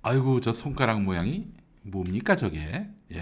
아이고, 저 손가락 모양이 뭡니까 저게? 예.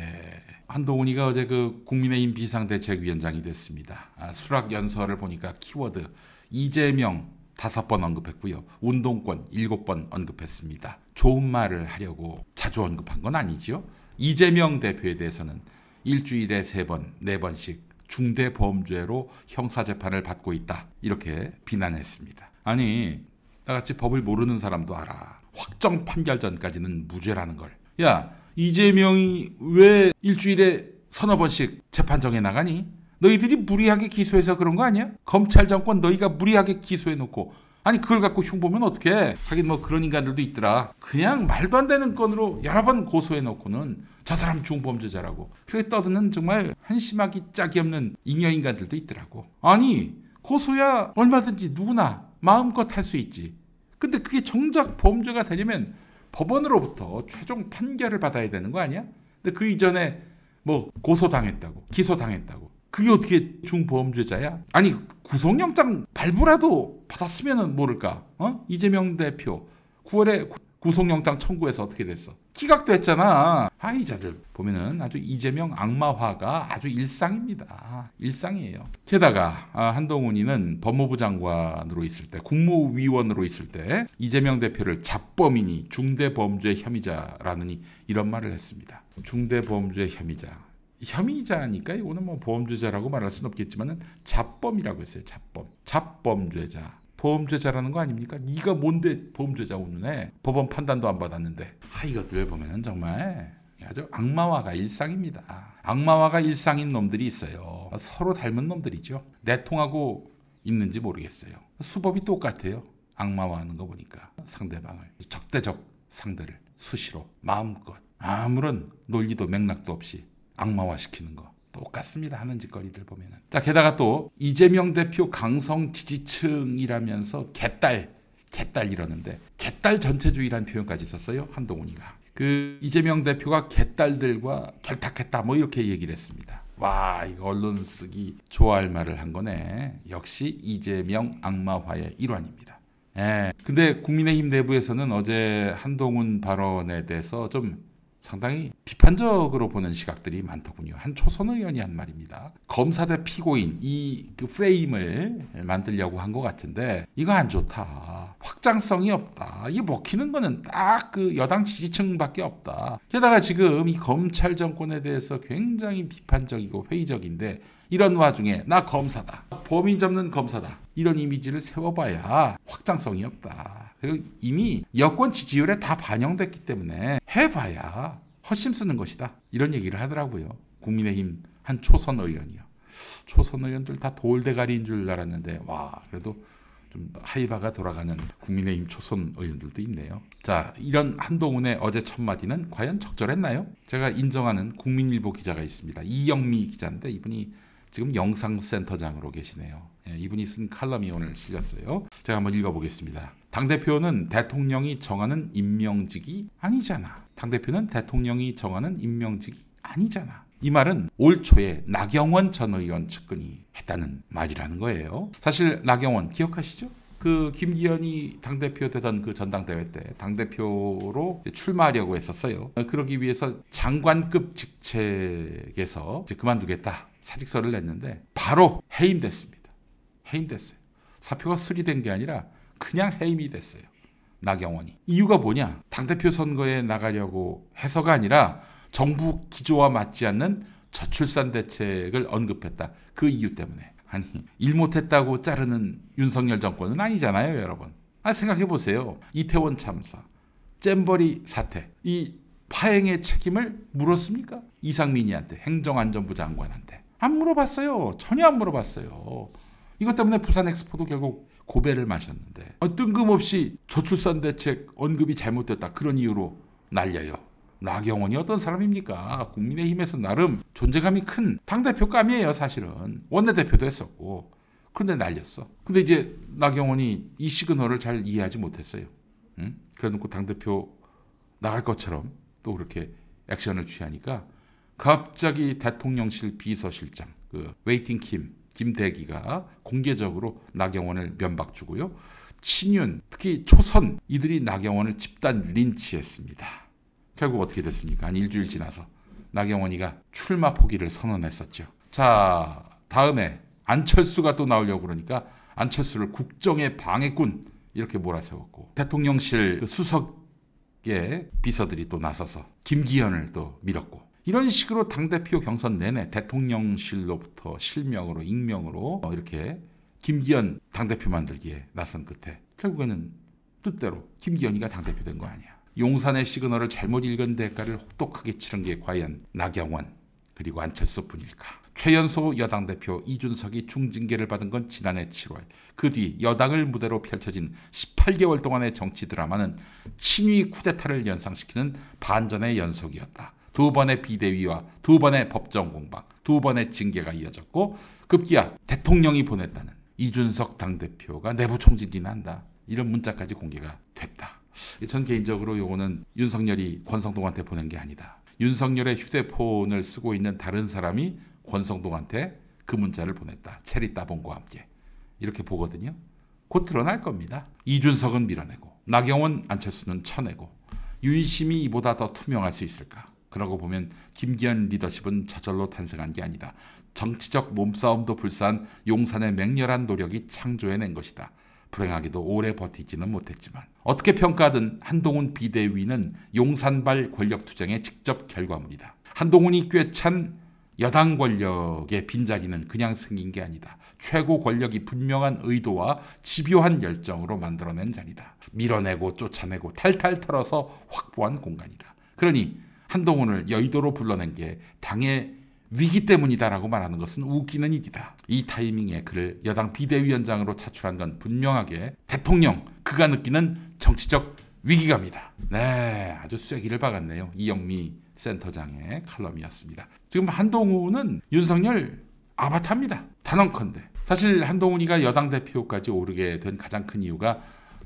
한동훈이가 어제 그 국민의힘 비상대책위원장이 됐습니다. 수락 연설을 보니까 키워드 이재명 5번 언급했고요. 운동권 7번 언급했습니다. 좋은 말을 하려고 자주 언급한 건 아니지요. 이재명 대표에 대해서는 일주일에 3번, 4번씩 중대범죄로 형사재판을 받고 있다. 이렇게 비난했습니다. 아니, 나같이 법을 모르는 사람도 알아. 확정 판결 전까지는 무죄라는 걸. 야, 이재명이 왜 일주일에 서너 번씩 재판 정해 나가니? 너희들이 무리하게 기소해서 그런 거 아니야? 검찰 정권 너희가 무리하게 기소해놓고 아니 그걸 갖고 흉보면 어떡해? 하긴 뭐 그런 인간들도 있더라. 그냥 말도 안 되는 건으로 여러 번 고소해놓고는 저 사람 중범죄자라고 그렇게 떠드는 정말 한심하기 짝이 없는 잉여인간들도 있더라고. 아니 고소야 얼마든지 누구나 마음껏 할 수 있지. 근데 그게 정작 범죄가 되려면 법원으로부터 최종 판결을 받아야 되는 거 아니야? 근데 그 이전에 뭐 고소당했다고 기소당했다고 그게 어떻게 중범죄자야? 아니 구속영장 발부라도 받았으면 모를까? 이재명 대표 9월에 구속영장 청구해서 어떻게 됐어? 기각됐잖아. 이 자들 보면은 아주 이재명 악마화가 아주 일상입니다. 일상이에요. 게다가 한동훈이는 법무부 장관으로 있을 때 국무위원으로 있을 때 이재명 대표를 잡범이니 중대범죄 혐의자라느니 이런 말을 했습니다. 중대범죄 혐의자. 혐의자니까 이거는 뭐 범죄자라고 말할 수는 없겠지만은 잡범이라고 했어요. 잡범죄자. 범죄자라는 거 아닙니까? 네가 뭔데 범죄자 오는애? 법원 판단도 안 받았는데. 이것들 보면은 정말 아주 악마화가 일상입니다. 악마화가 일상인 놈들이 있어요. 서로 닮은 놈들이죠. 내통하고 있는지 모르겠어요. 수법이 똑같아요. 악마화하는 거 보니까 상대방을 적대적 상대를 수시로 마음껏 아무런 논리도 맥락도 없이 악마화시키는 거 똑같습니다. 하는 짓거리들 보면은. 자, 게다가 또 이재명 대표 강성 지지층이라면서 개딸 이러는데 개딸 전체주의라는 표현까지 썼어요. 한동훈이가. 그 이재명 대표가 개딸들과 결탁했다 뭐 이렇게 얘기를 했습니다. 와, 이거 언론 쓰기 좋아할 말을 한 거네. 역시 이재명 악마화의 일환입니다. 근데 국민의힘 내부에서는 어제 한동훈 발언에 대해서 좀 상당히 비판적으로 보는 시각들이 많더군요. 한 초선 의원이 한 말입니다. 검사 대 피고인 그 프레임을 만들려고 한 것 같은데 이거 안 좋다. 확장성이 없다. 이게 먹히는 거는 딱 그 여당 지지층밖에 없다. 게다가 지금 이 검찰 정권에 대해서 굉장히 비판적이고 회의적인데 이런 와중에 나 검사다. 범인 잡는 검사다. 이런 이미지를 세워봐야 확장성이 없다. 그리고 이미 여권 지지율에 다 반영됐기 때문에 해봐야 헛심 쓰는 것이다. 이런 얘기를 하더라고요. 국민의힘 한 초선 의원이요. 초선 의원들 다 돌대가리인 줄 알았는데 와 그래도 좀 하이바가 돌아가는 국민의힘 초선 의원들도 있네요. 자, 이런 한동훈의 어제 첫마디는 과연 적절했나요? 제가 인정하는 국민일보 기자가 있습니다. 이영미 기자인데 이분이 지금 영상센터장으로 계시네요. 이분이 쓴 칼럼이 오늘 실렸어요. 제가 한번 읽어보겠습니다. 당대표는 대통령이 정하는 임명직이 아니잖아. 당대표는 대통령이 정하는 임명직이 아니잖아. 이 말은 올 초에 나경원 전 의원 측근이 했다는 말이라는 거예요. 사실 나경원 기억하시죠? 그 김기현이 당대표 되던 그 전당대회 때 당대표로 출마하려고 했었어요. 그러기 위해서 장관급 직책에서 이제 그만두겠다. 사직서를 냈는데 바로 해임됐습니다. 해임됐어요. 사표가 수리된 게 아니라 그냥 해임이 됐어요. 나경원이. 이유가 뭐냐? 당대표 선거에 나가려고 해서가 아니라 정부 기조와 맞지 않는 저출산 대책을 언급했다. 그 이유 때문에. 아니 일 못했다고 자르는 윤석열 정권은 아니잖아요. 여러분. 생각해보세요. 이태원 참사, 잼버리 사태. 이 파행의 책임을 물었습니까? 이상민이한테, 행정안전부 장관한테. 안 물어봤어요. 전혀 안 물어봤어요. 이것 때문에 부산 엑스포도 결국 고배를 마셨는데 뜬금없이 저출산 대책 언급이 잘못됐다. 그런 이유로 날려요. 나경원이 어떤 사람입니까? 국민의힘에서 나름 존재감이 큰 당대표감이에요. 사실은. 원내대표도 했었고. 그런데 날렸어. 근데 이제 나경원이 이 시그널을 잘 이해하지 못했어요. 그래놓고 당대표 나갈 것처럼 또 그렇게 액션을 취하니까 갑자기 대통령실 비서실장 그 웨이팅 김대기가 공개적으로 나경원을 면박 주고요. 친윤, 특히 초선 이들이 나경원을 집단 린치했습니다. 결국 어떻게 됐습니까? 한 일주일 지나서 나경원이가 출마 포기를 선언했었죠. 자, 다음에 안철수가 또 나오려고 그러니까 안철수를 국정의 방해꾼 이렇게 몰아세웠고, 대통령실 수석의 비서들이 또 나서서 김기현을 또 밀었고, 이런 식으로 당대표 경선 내내 대통령실로부터 실명으로 익명으로 이렇게 김기현 당대표 만들기에 나선 끝에 결국에는 뜻대로 김기현이가 당대표 된 거 아니야. 용산의 시그널을 잘못 읽은 대가를 혹독하게 치른 게 과연 나경원 그리고 안철수뿐일까? 최연소 여당 대표 이준석이 중징계를 받은 건 지난해 7월. 그 뒤 여당을 무대로 펼쳐진 18개월 동안의 정치 드라마는 친위 쿠데타를 연상시키는 반전의 연속이었다. 2번의 비대위와 2번의 법정 공방, 2번의 징계가 이어졌고, 급기야 대통령이 보냈다는 이준석 당대표가 내부 총질이 난다, 이런 문자까지 공개가 됐다. 전 개인적으로 요거는 윤석열이 권성동한테 보낸 게 아니다. 윤석열의 휴대폰을 쓰고 있는 다른 사람이 권성동한테 그 문자를 보냈다. 체리 따봉과 함께. 이렇게 보거든요. 곧 드러날 겁니다. 이준석은 밀어내고 나경원, 안철수는 쳐내고 윤심이 이보다 더 투명할 수 있을까? 그러고 보면 김기현 리더십은 저절로 탄생한 게 아니다. 정치적 몸싸움도 불사한 용산의 맹렬한 노력이 창조해낸 것이다. 불행하게도 오래 버티지는 못했지만 어떻게 평가하든 한동훈 비대위는 용산발 권력투쟁의 직접 결과물이다. 한동훈이 꿰찬 여당 권력의 빈자리는 그냥 생긴 게 아니다. 최고 권력이 분명한 의도와 집요한 열정으로 만들어낸 자리다. 밀어내고 쫓아내고 탈탈 털어서 확보한 공간이다. 그러니 한동훈을 여의도로 불러낸 게 당의 위기 때문이다라고 말하는 것은 웃기는 일이다. 이 타이밍에 그를 여당 비대위원장으로 차출한 건 분명하게 대통령, 그가 느끼는 정치적 위기감이다. 네, 아주 쐐기를 박았네요. 이영미 센터장의 칼럼이었습니다. 지금 한동훈은 윤석열 아바타입니다. 단언컨대. 사실 한동훈이가 여당 대표까지 오르게 된 가장 큰 이유가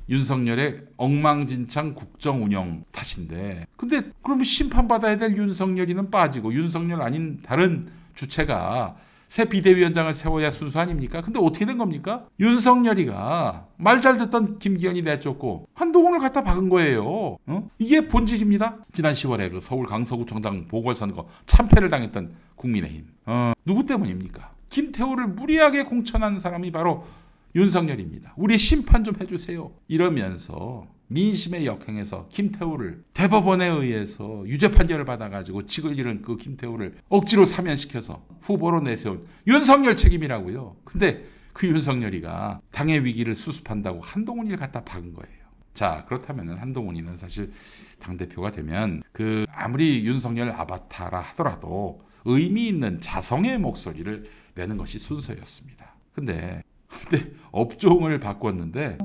윤석열의 엉망진창 국정 운영 탓인데, 근데 그럼 심판받아야 될 윤석열이는 빠지고 윤석열 아닌 다른 주체가 새 비대위원장을 세워야 순수 아닙니까? 근데 어떻게 된 겁니까? 윤석열이가 말 잘 듣던 김기현이 내쫓고 한동훈을 갖다 박은 거예요. 이게 본질입니다. 지난 10월에 그 서울 강서구청장 보궐선거 참패를 당했던 국민의힘. 누구 때문입니까? 김태호를 무리하게 공천한 사람이 바로 윤석열입니다. 우리 심판 좀 해주세요. 이러면서 민심의 역행에서 김태우를 대법원에 의해서 유죄 판결을 받아가지고 직을 잃은 그 김태우를 억지로 사면시켜서 후보로 내세운 윤석열 책임이라고요. 근데 그 윤석열이가 당의 위기를 수습한다고 한동훈이를 갖다 박은 거예요. 자, 그렇다면 한동훈이는 사실 당대표가 되면 그 아무리 윤석열 아바타라 하더라도 의미 있는 자성의 목소리를 내는 것이 순서였습니다. 근데 업종을 바꿨는데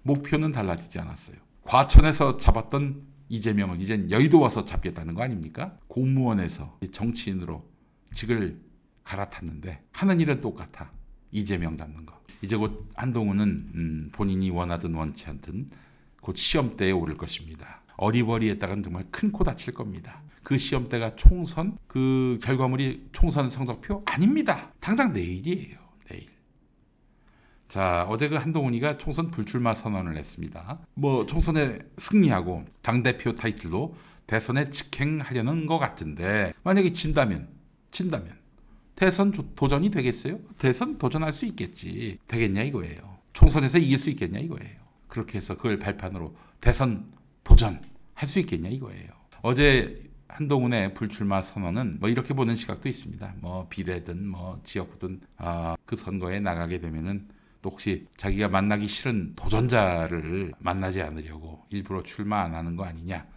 목표는 달라지지 않았어요. 과천에서 잡았던 이재명을 이젠 여의도 와서 잡겠다는 거 아닙니까? 공무원에서 정치인으로 직을 갈아탔는데 하는 일은 똑같아. 이재명 잡는 거. 이제 곧 한동훈은 본인이 원하든 원치 않든 곧 시험대에 오를 것입니다. 어리버리했다가는 정말 큰 코 다칠 겁니다. 그 시험대가 총선, 그 결과물이 총선 성적표 아닙니다. 당장 내일이에요. 내일. 자, 어제 그 한동훈이가 총선 불출마 선언을 했습니다. 총선에 승리하고 당대표 타이틀로 대선에 직행하려는 것 같은데, 만약에 진다면 대선 도전이 되겠어요? 대선 도전할 수 있겠지. 되겠냐 이거예요. 총선에서 이길 수 있겠냐 이거예요. 그렇게 해서 그걸 발판으로 대선 도전할 수 있겠냐 이거예요. 어제 한동훈의 불출마 선언은 이렇게 보는 시각도 있습니다. 비례든 지역구든 그 선거에 나가게 되면은 또 혹시 자기가 만나기 싫은 도전자를 만나지 않으려고 일부러 출마 안 하는 거 아니냐.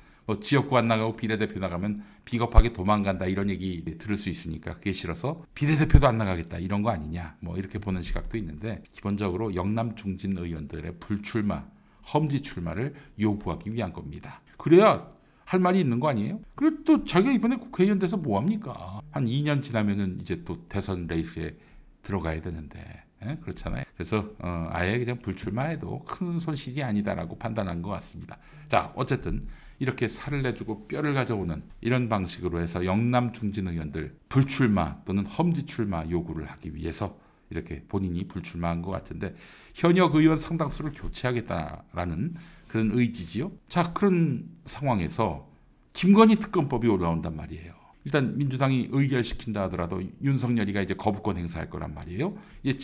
지역구 안 나가고 비례대표 나가면 비겁하게 도망간다 이런 얘기 들을 수 있으니까 그게 싫어서 비례대표도 안 나가겠다 이런 거 아니냐. 이렇게 보는 시각도 있는데, 기본적으로 영남 중진 의원들의 불출마, 험지 출마를 요구하기 위한 겁니다. 그래야 할 말이 있는 거 아니에요? 그리고 또 자기가 이번에 국회의원 돼서 뭐 합니까? 한 2년 지나면은 이제 또 대선 레이스에 들어가야 되는데. 그렇잖아요. 그래서 아예 그냥 불출마해도 큰 손실이 아니다라고 판단한 것 같습니다. 자, 어쨌든 이렇게 살을 내주고 뼈를 가져오는 이런 방식으로 해서 영남 중진 의원들 불출마 또는 험지 출마 요구를 하기 위해서 이렇게 본인이 불출마한 것 같은데 현역 의원 상당수를 교체하겠다라는 그런 의지지요. 자, 그런 상황에서 김건희 특검법이 올라온단 말이에요. 일단 민주당이 의결시킨다 하더라도 윤석열이가 이제 거부권 행사할 거란 말이에요. 이제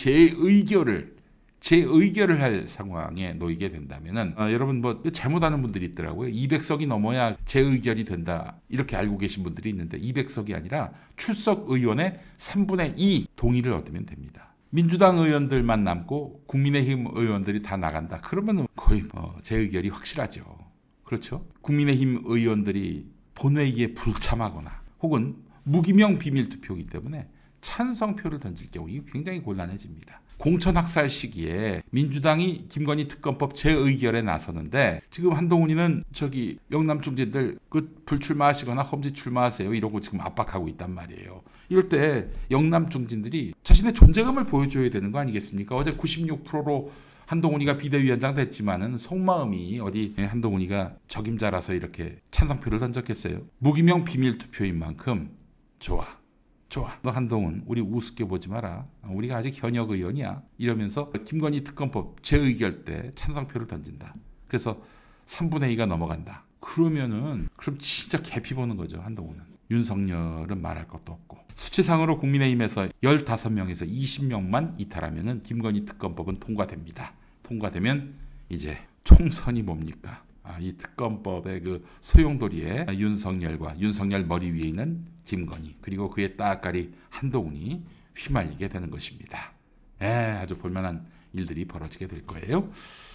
재의결을 할 상황에 놓이게 된다면은 여러분 뭐 잘못 아는 분들이 있더라고요. 200석이 넘어야 재의결이 된다 이렇게 알고 계신 분들이 있는데 200석이 아니라 출석 의원의 3분의 2 동의를 얻으면 됩니다. 민주당 의원들만 남고 국민의힘 의원들이 다 나간다. 그러면 거의 재의결이 확실하죠. 그렇죠? 국민의힘 의원들이 본회의에 불참하거나 혹은 무기명 비밀투표이기 때문에 찬성표를 던질 경우 이게 굉장히 곤란해집니다. 공천학살 시기에 민주당이 김건희 특검법 재의결에 나서는데 지금 한동훈이는 저기 영남중진들 그 불출마하시거나 험지 출마하세요 이러고 지금 압박하고 있단 말이에요. 이럴 때 영남중진들이 자신의 존재감을 보여줘야 되는 거 아니겠습니까? 어제 96%로 한동훈이가 비대위원장 됐지만은 속마음이 어디 한동훈이가 적임자라서 이렇게 찬성표를 던졌겠어요? 무기명 비밀투표인 만큼 좋아. 너 한동훈 우리 우습게 보지 마라. 우리가 아직 현역 의원이야. 이러면서 김건희 특검법 재의결 때 찬성표를 던진다. 그래서 3분의 2가 넘어간다. 그럼 진짜 개피 보는 거죠. 한동훈은. 윤석열은 말할 것도 없고. 수치상으로 국민의힘에서 15명에서 20명만 이탈하면은 김건희 특검법은 통과됩니다. 통과되면 이제 총선이 뭡니까? 이 특검법의 그 소용돌이에 윤석열과 윤석열 머리 위에 있는 김건희 그리고 그의 따까리 한동훈이 휘말리게 되는 것입니다. 아주 볼만한 일들이 벌어지게 될 거예요.